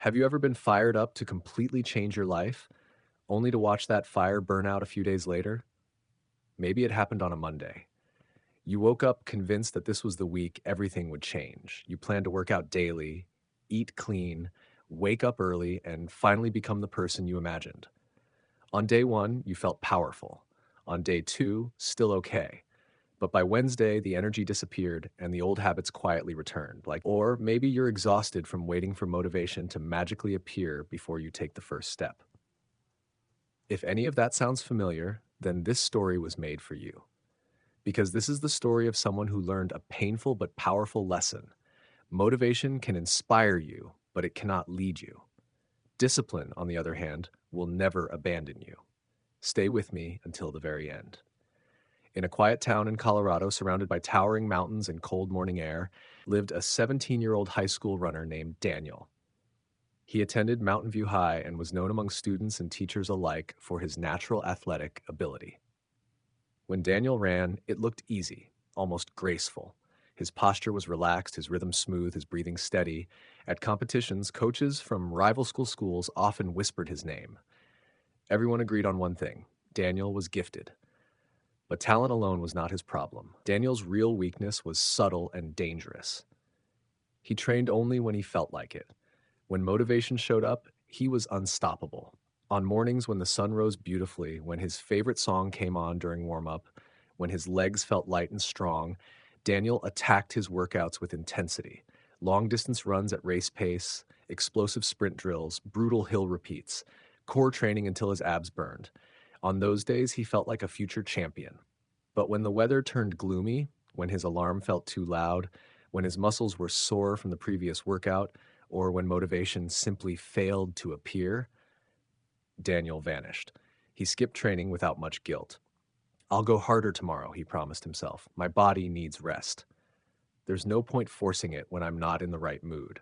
Have you ever been fired up to completely change your life, only to watch that fire burn out a few days later? Maybe it happened on a Monday. You woke up convinced that this was the week everything would change. You planned to work out daily, eat clean, wake up early, and finally become the person you imagined. On day one, you felt powerful. On day two, still okay. But by Wednesday, the energy disappeared and the old habits quietly returned. Or maybe you're exhausted from waiting for motivation to magically appear before you take the first step. If any of that sounds familiar, then this story was made for you. Because this is the story of someone who learned a painful but powerful lesson. Motivation can inspire you, but it cannot lead you. Discipline, on the other hand, will never abandon you. Stay with me until the very end. In a quiet town in Colorado, surrounded by towering mountains and cold morning air, lived a 17-year-old high school runner named Daniel. He attended Mountain View High and was known among students and teachers alike for his natural athletic ability. When Daniel ran, it looked easy, almost graceful. His posture was relaxed, his rhythm smooth, his breathing steady. At competitions, coaches from rival schools often whispered his name. Everyone agreed on one thing: Daniel was gifted. But talent alone was not his problem. Daniel's real weakness was subtle and dangerous. He trained only when he felt like it. When motivation showed up, he was unstoppable. On mornings when the sun rose beautifully, when his favorite song came on during warm-up, when his legs felt light and strong, Daniel attacked his workouts with intensity. Long-distance runs at race pace, explosive sprint drills, brutal hill repeats, core training until his abs burned. On those days, he felt like a future champion. But when the weather turned gloomy, when his alarm felt too loud, when his muscles were sore from the previous workout, or when motivation simply failed to appear, Daniel vanished. He skipped training without much guilt. "I'll go harder tomorrow," he promised himself. "My body needs rest. There's no point forcing it when I'm not in the right mood."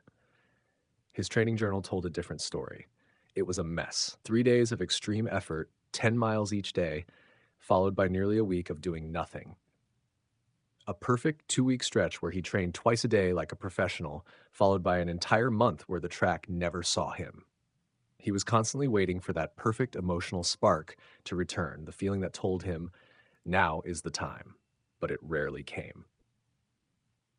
His training journal told a different story. It was a mess. 3 days of extreme effort, 10 miles each day, followed by nearly a week of doing nothing. A perfect 2-week stretch where he trained twice a day like a professional, followed by an entire month where the track never saw him. He was constantly waiting for that perfect emotional spark to return, the feeling that told him, now is the time. But it rarely came.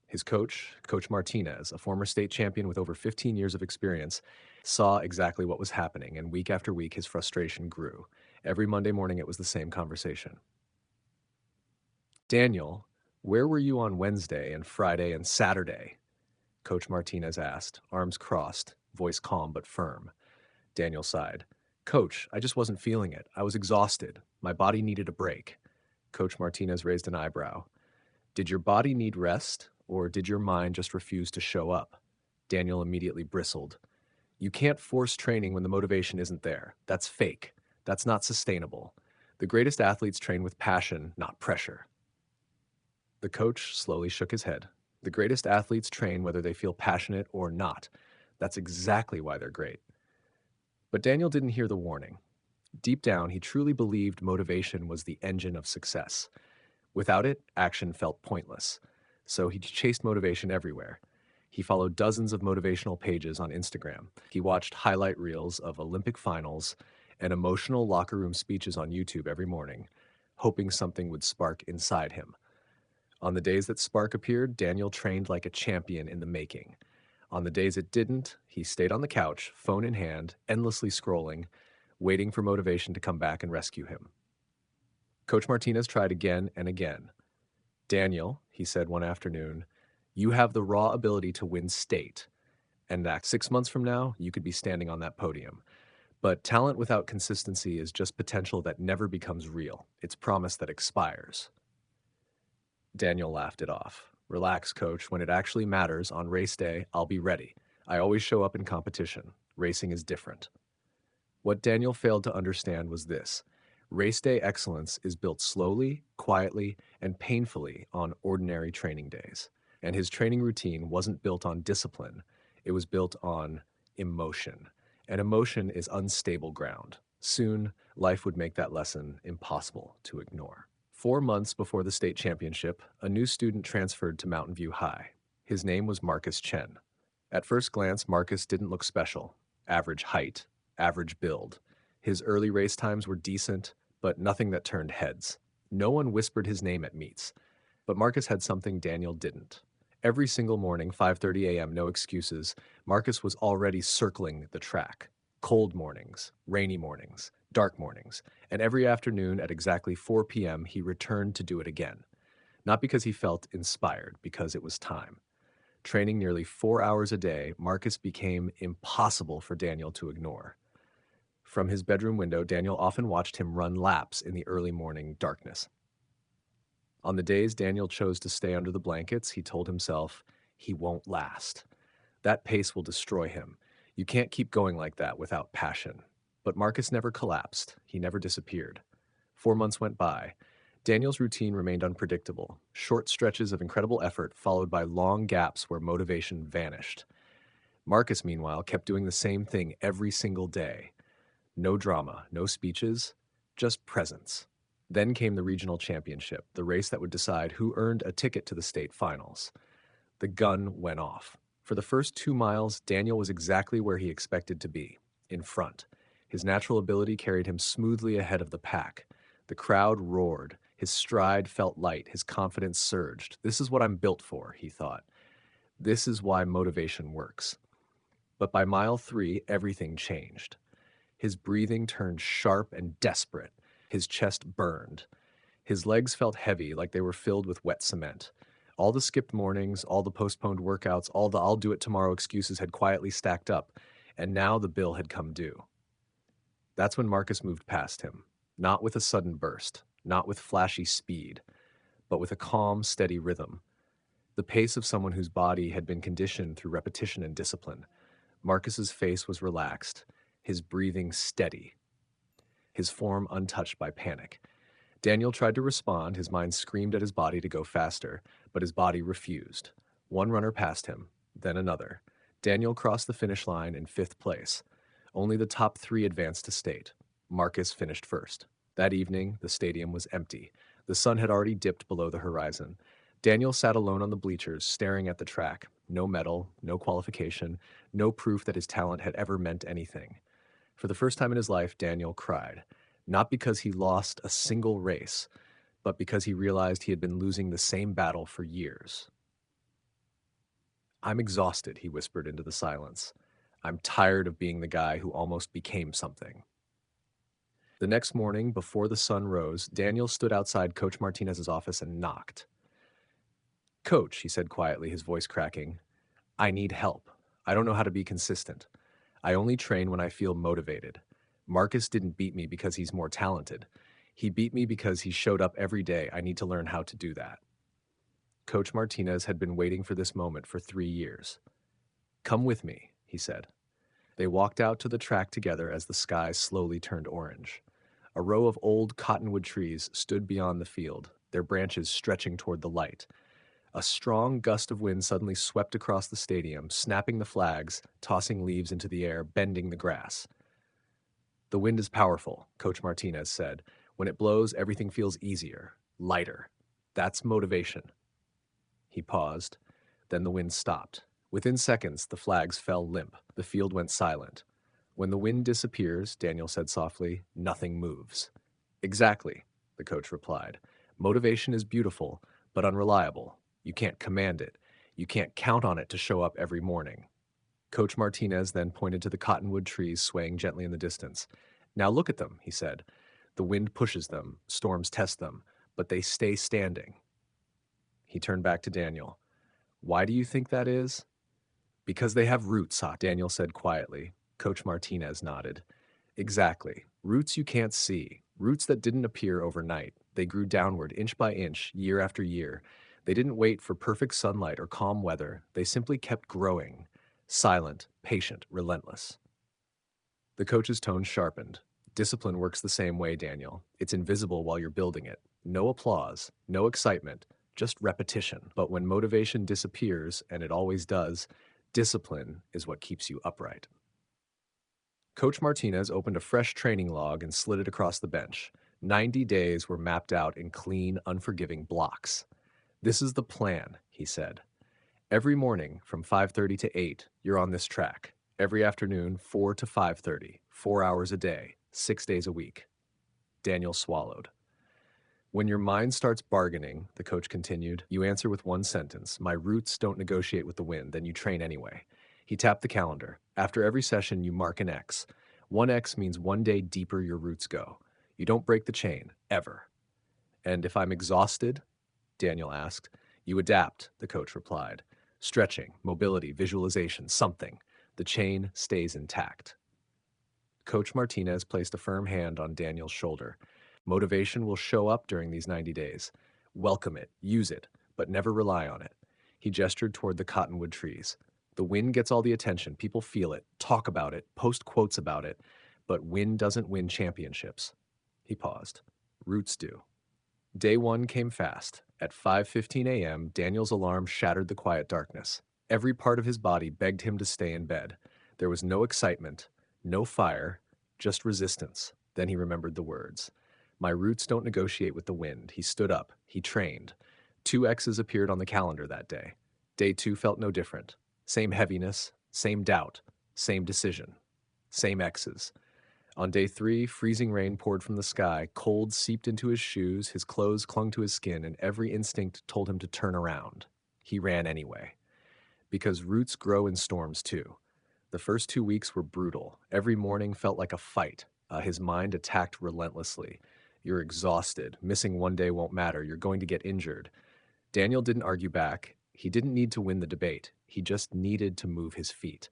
His coach, Coach Martinez, a former state champion with over 15 years of experience, saw exactly what was happening, and week after week his frustration grew. Every Monday morning it was the same conversation. "Daniel, where were you on Wednesday and Friday and Saturday?" Coach Martinez asked, arms crossed, voice calm but firm. Daniel sighed. "Coach, I just wasn't feeling it. I was exhausted. My body needed a break." Coach Martinez raised an eyebrow. "Did your body need rest, or did your mind just refuse to show up?" Daniel immediately bristled. "You can't force training when the motivation isn't there. That's fake. That's not sustainable. The greatest athletes train with passion, not pressure." The coach slowly shook his head. "The greatest athletes train whether they feel passionate or not. That's exactly why they're great." But Daniel didn't hear the warning. Deep down, he truly believed motivation was the engine of success. Without it, action felt pointless. So he chased motivation everywhere. He followed dozens of motivational pages on Instagram. He watched highlight reels of Olympic finals and emotional locker room speeches on YouTube every morning, hoping something would spark inside him. On the days that spark appeared, Daniel trained like a champion in the making. On the days it didn't, he stayed on the couch, phone in hand, endlessly scrolling, waiting for motivation to come back and rescue him. Coach Martinez tried again and again. "Daniel," he said one afternoon, "you have the raw ability to win state, and that 6 months from now, you could be standing on that podium. But talent without consistency is just potential that never becomes real. It's promise that expires." Daniel laughed it off. "Relax, coach. When it actually matters, on race day, I'll be ready. I always show up in competition. Racing is different." What Daniel failed to understand was this: race day excellence is built slowly, quietly, and painfully on ordinary training days. And his training routine wasn't built on discipline, it was built on emotion. And emotion is unstable ground. Soon, life would make that lesson impossible to ignore. 4 months before the state championship, a new student transferred to Mountain View High. His name was Marcus Chen. At first glance, Marcus didn't look special. average height, average build. His early race times were decent, but nothing that turned heads. No one whispered his name at meets. But Marcus had something Daniel didn't. Every single morning, 5:30 a.m., no excuses, Marcus was already circling the track. Cold mornings, rainy mornings, dark mornings, and every afternoon at exactly 4 p.m., he returned to do it again. Not because he felt inspired, because it was time. Training nearly 4 hours a day, Marcus became impossible for Daniel to ignore. From his bedroom window, Daniel often watched him run laps in the early morning darkness. On the days Daniel chose to stay under the blankets, he told himself, he won't last. That pace will destroy him. You can't keep going like that without passion. But Marcus never collapsed. He never disappeared. 4 months went by. Daniel's routine remained unpredictable, short stretches of incredible effort followed by long gaps where motivation vanished. Marcus, meanwhile, kept doing the same thing every single day. No drama, no speeches, just presence. Then came the regional championship, the race that would decide who earned a ticket to the state finals. The gun went off. For the first 2 miles, Daniel was exactly where he expected to be, in front. His natural ability carried him smoothly ahead of the pack. The crowd roared. His stride felt light. His confidence surged. This is what I'm built for, he thought. This is why motivation works. But by mile 3, everything changed. His breathing turned sharp and desperate. His chest burned. His legs felt heavy, like they were filled with wet cement. All the skipped mornings, all the postponed workouts, all the I'll do it tomorrow excuses had quietly stacked up, and now the bill had come due. That's when Marcus moved past him, not with a sudden burst, not with flashy speed, but with a calm, steady rhythm. The pace of someone whose body had been conditioned through repetition and discipline. Marcus's face was relaxed, his breathing steady, his form untouched by panic. Daniel tried to respond, his mind screamed at his body to go faster, but his body refused. One runner passed him, then another. Daniel crossed the finish line in 5th place. Only the top 3 advanced to state. Marcus finished first. That evening, the stadium was empty. The sun had already dipped below the horizon. Daniel sat alone on the bleachers, staring at the track. No medal, no qualification, no proof that his talent had ever meant anything. For the first time in his life, Daniel cried. Not because he lost a single race, but because he realized he had been losing the same battle for years. I'm exhausted, he whispered into the silence. I'm tired of being the guy who almost became something. The next morning, before the sun rose, Daniel stood outside Coach Martinez's office and knocked. Coach, he said quietly, his voice cracking, I need help. I don't know how to be consistent. I only train when I feel motivated. Marcus didn't beat me because he's more talented. He beat me because he showed up every day. I need to learn how to do that. Coach Martinez had been waiting for this moment for 3 years. Come with me, he said. They walked out to the track together as the sky slowly turned orange. A row of old cottonwood trees stood beyond the field, their branches stretching toward the light. A strong gust of wind suddenly swept across the stadium, snapping the flags, tossing leaves into the air, bending the grass. The wind is powerful, Coach Martinez said. When it blows, everything feels easier, lighter. That's motivation. He paused. Then the wind stopped. Within seconds, the flags fell limp. The field went silent. When the wind disappears, Daniel said softly, nothing moves. Exactly, the coach replied. Motivation is beautiful, but unreliable. You can't command it. You can't count on it to show up every morning. Coach Martinez then pointed to the cottonwood trees swaying gently in the distance. Now look at them, he said. The wind pushes them, storms test them, but they stay standing. He turned back to Daniel. Why do you think that is? Because they have roots, Daniel said quietly. Coach Martinez nodded. Exactly. Roots you can't see. Roots that didn't appear overnight. They grew downward, inch by inch, year after year. They didn't wait for perfect sunlight or calm weather. They simply kept growing. Silent, patient, relentless. The coach's tone sharpened. Discipline works the same way, Daniel. It's invisible while you're building it. No applause, no excitement, just repetition. But when motivation disappears, and it always does, discipline is what keeps you upright. Coach Martinez opened a fresh training log and slid it across the bench. 90 days were mapped out in clean, unforgiving blocks. This is the plan, he said. Every morning from 5:30 to 8, you're on this track. Every afternoon, 4 to 5:30, 4 hours a day, 6 days a week. Daniel swallowed. When your mind starts bargaining, the coach continued, you answer with one sentence, my roots don't negotiate with the wind, then you train anyway. He tapped the calendar. After every session, you mark an X. One X means one day deeper your roots go. You don't break the chain, ever. And if I'm exhausted? Daniel asked. You adapt, the coach replied. Stretching, mobility, visualization, something. The chain stays intact. Coach Martinez placed a firm hand on Daniel's shoulder. Motivation will show up during these 90 days. Welcome it, use it, but never rely on it. He gestured toward the cottonwood trees. The wind gets all the attention, people feel it, talk about it, post quotes about it, but wind doesn't win championships. He paused. Roots do. Day one came fast. At 5:15 a.m., Daniel's alarm shattered the quiet darkness. Every part of his body begged him to stay in bed. There was no excitement, no fire, just resistance. Then he remembered the words. My roots don't negotiate with the wind. He stood up. He trained. 2 X's appeared on the calendar that day. Day two felt no different. Same heaviness, same doubt, same decision, same X's. On day three, freezing rain poured from the sky, cold seeped into his shoes, his clothes clung to his skin, and every instinct told him to turn around. He ran anyway. Because roots grow in storms too. The first 2 weeks were brutal. Every morning felt like a fight. His mind attacked relentlessly. You're exhausted. Missing one day won't matter. You're going to get injured. Daniel didn't argue back. He didn't need to win the debate. He just needed to move his feet.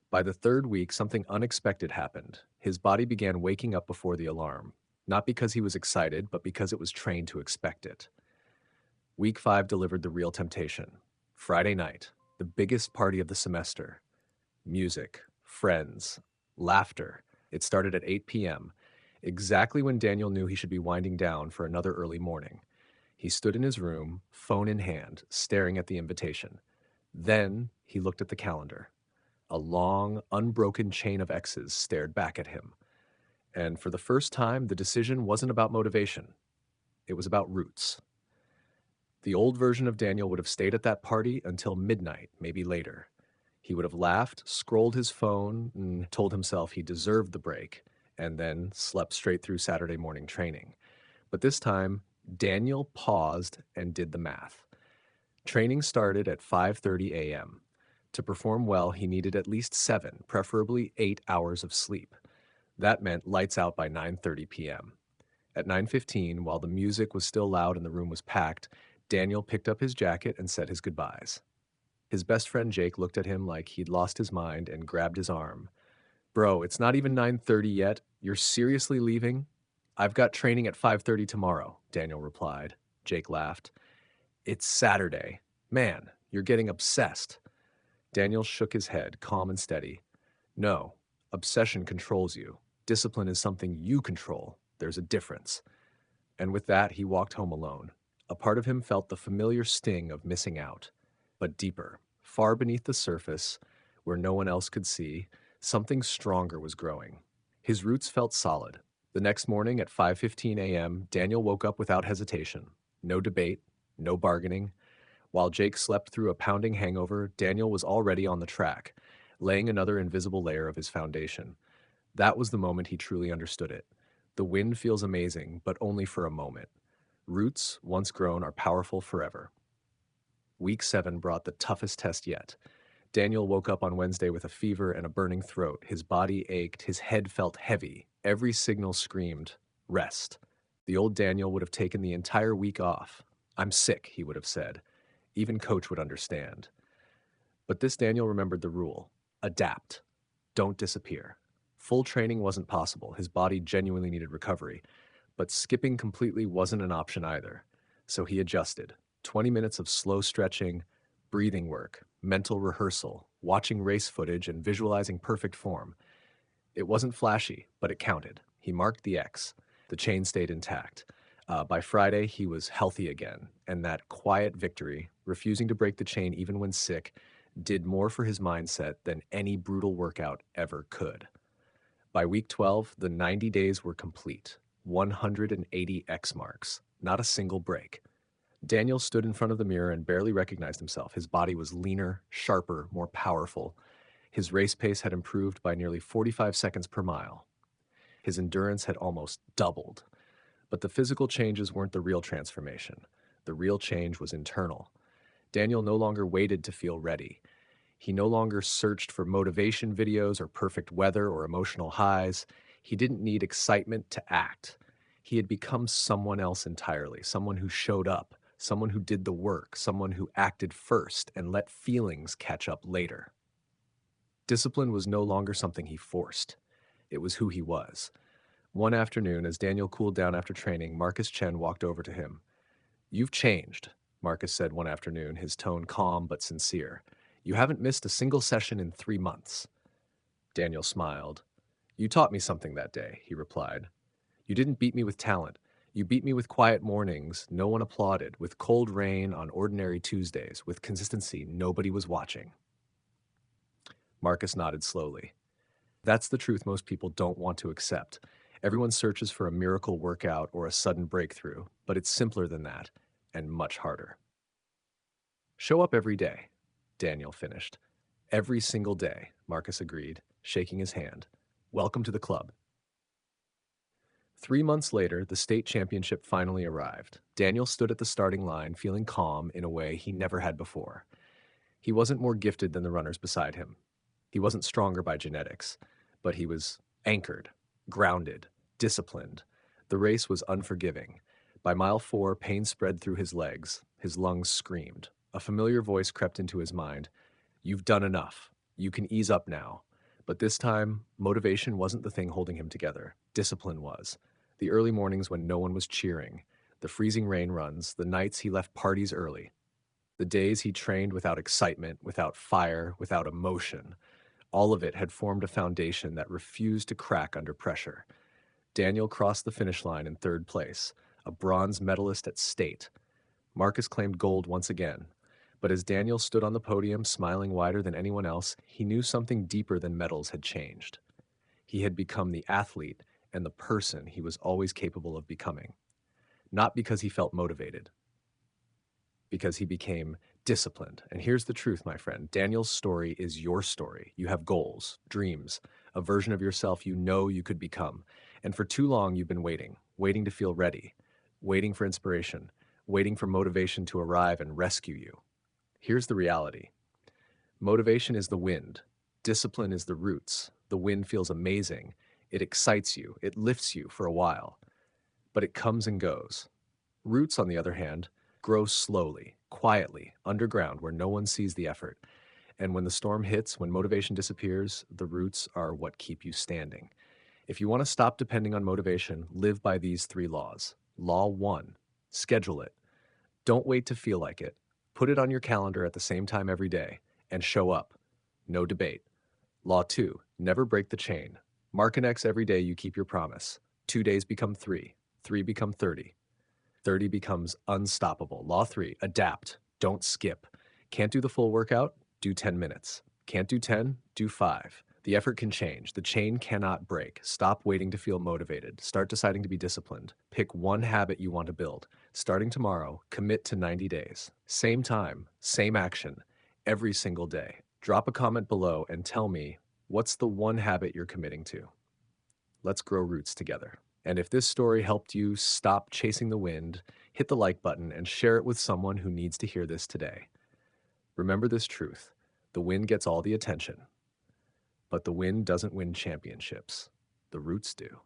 By the third week, something unexpected happened. His body began waking up before the alarm. Not because he was excited, but because it was trained to expect it. Week 5 delivered the real temptation. Friday night, the biggest party of the semester. Music, friends, laughter. It started at 8 p.m., exactly when Daniel knew he should be winding down for another early morning. He stood in his room, phone in hand, staring at the invitation. Then he looked at the calendar. A long, unbroken chain of X's stared back at him. And for the first time, the decision wasn't about motivation. It was about roots. The old version of Daniel would have stayed at that party until midnight, maybe later. He would have laughed, scrolled his phone, and told himself he deserved the break, and then slept straight through Saturday morning training. But this time, Daniel paused and did the math. Training started at 5:30 a.m. To perform well, he needed at least 7, preferably 8 hours of sleep. That meant lights out by 9:30 p.m. At 9:15, while the music was still loud and the room was packed, Daniel picked up his jacket and said his goodbyes. His best friend Jake looked at him like he'd lost his mind and grabbed his arm. Bro, it's not even 9:30 yet. You're seriously leaving? I've got training at 5:30 tomorrow, Daniel replied. Jake laughed. It's Saturday. Man, you're getting obsessed. Daniel shook his head, calm and steady. No, obsession controls you. Discipline is something you control. There's a difference. And with that, he walked home alone. A part of him felt the familiar sting of missing out. But deeper, far beneath the surface, where no one else could see, something stronger was growing. His roots felt solid. The next morning at 5:15 a.m., Daniel woke up without hesitation. No debate, no bargaining. While Jake slept through a pounding hangover, Daniel was already on the track, laying another invisible layer of his foundation. That was the moment he truly understood it. The wind feels amazing, but only for a moment. Roots, once grown, are powerful forever. Week 7 brought the toughest test yet. Daniel woke up on Wednesday with a fever and a burning throat. His body ached, his head felt heavy. Every signal screamed, rest. The old Daniel would have taken the entire week off. I'm sick, he would have said. Even coach would understand. But this Daniel remembered the rule. Adapt. Don't disappear. Full training wasn't possible. His body genuinely needed recovery. But skipping completely wasn't an option either. So he adjusted. 20 minutes of slow stretching, breathing work, mental rehearsal, watching race footage, and visualizing perfect form. It wasn't flashy, but it counted. He marked the X. The chain stayed intact. By Friday, he was healthy again, and that quiet victory, refusing to break the chain even when sick, did more for his mindset than any brutal workout ever could. By week 12, the 90 days were complete. 180 X marks, not a single break. Daniel stood in front of the mirror and barely recognized himself. His body was leaner, sharper, more powerful. His race pace had improved by nearly 45 seconds per mile. His endurance had almost doubled. But the physical changes weren't the real transformation. The real change was internal. Daniel no longer waited to feel ready. He no longer searched for motivation videos or perfect weather or emotional highs. He didn't need excitement to act. He had become someone else entirely, someone who showed up, someone who did the work, someone who acted first and let feelings catch up later. Discipline was no longer something he forced. It was who he was. One afternoon, as Daniel cooled down after training, Marcus Chen walked over to him. "You've changed," Marcus said one afternoon, his tone calm but sincere. "You haven't missed a single session in 3 months." Daniel smiled. "You taught me something that day," he replied. "You didn't beat me with talent. You beat me with quiet mornings no one applauded, with cold rain on ordinary Tuesdays, with consistency nobody was watching." Marcus nodded slowly. That's the truth most people don't want to accept. Everyone searches for a miracle workout or a sudden breakthrough, but it's simpler than that, and much harder. "Show up every day," Daniel finished. "Every single day," Marcus agreed, shaking his hand. "Welcome to the club." 3 months later, the state championship finally arrived. Daniel stood at the starting line, feeling calm in a way he never had before. He wasn't more gifted than the runners beside him. He wasn't stronger by genetics, but he was anchored, grounded, disciplined. The race was unforgiving. By mile 4, pain spread through his legs. His lungs screamed. A familiar voice crept into his mind. "You've done enough. You can ease up now." But this time, motivation wasn't the thing holding him together. Discipline was. The early mornings when no one was cheering, the freezing rain runs, the nights he left parties early, the days he trained without excitement, without fire, without emotion. All of it had formed a foundation that refused to crack under pressure. Daniel crossed the finish line in third place, a bronze medalist at state. Marcus claimed gold once again. But as Daniel stood on the podium, smiling wider than anyone else, he knew something deeper than medals had changed. He had become the athlete and the person he was always capable of becoming. Not because he felt motivated, because he became disciplined. And here's the truth, my friend. Daniel's story is your story. You have goals, dreams, a version of yourself you know you could become. And for too long, you've been waiting to feel ready, waiting for inspiration, waiting for motivation to arrive and rescue you. Here's the reality. Motivation is the wind. Discipline is the roots. The wind feels amazing. It excites you. It lifts you for a while. But it comes and goes. Roots, on the other hand, grow slowly, quietly, underground where no one sees the effort. And when the storm hits, when motivation disappears, the roots are what keep you standing. If you want to stop depending on motivation, live by these 3 laws. Law 1, schedule it. Don't wait to feel like it. Put it on your calendar at the same time every day and show up. No debate. Law 2, never break the chain. Mark an X every day you keep your promise. 2 days become 3. 3 become 30. 30 becomes unstoppable. Law 3, adapt. Don't skip. Can't do the full workout? Do 10 minutes. Can't do 10? Do 5. The effort can change. The chain cannot break. Stop waiting to feel motivated. Start deciding to be disciplined. Pick one habit you want to build. Starting tomorrow, commit to 90 days. Same time, same action, every single day. Drop a comment below and tell me, what's the one habit you're committing to? Let's grow roots together. And if this story helped you stop chasing the wind, hit the like button and share it with someone who needs to hear this today. Remember this truth: the wind gets all the attention, but the wind doesn't win championships. The roots do.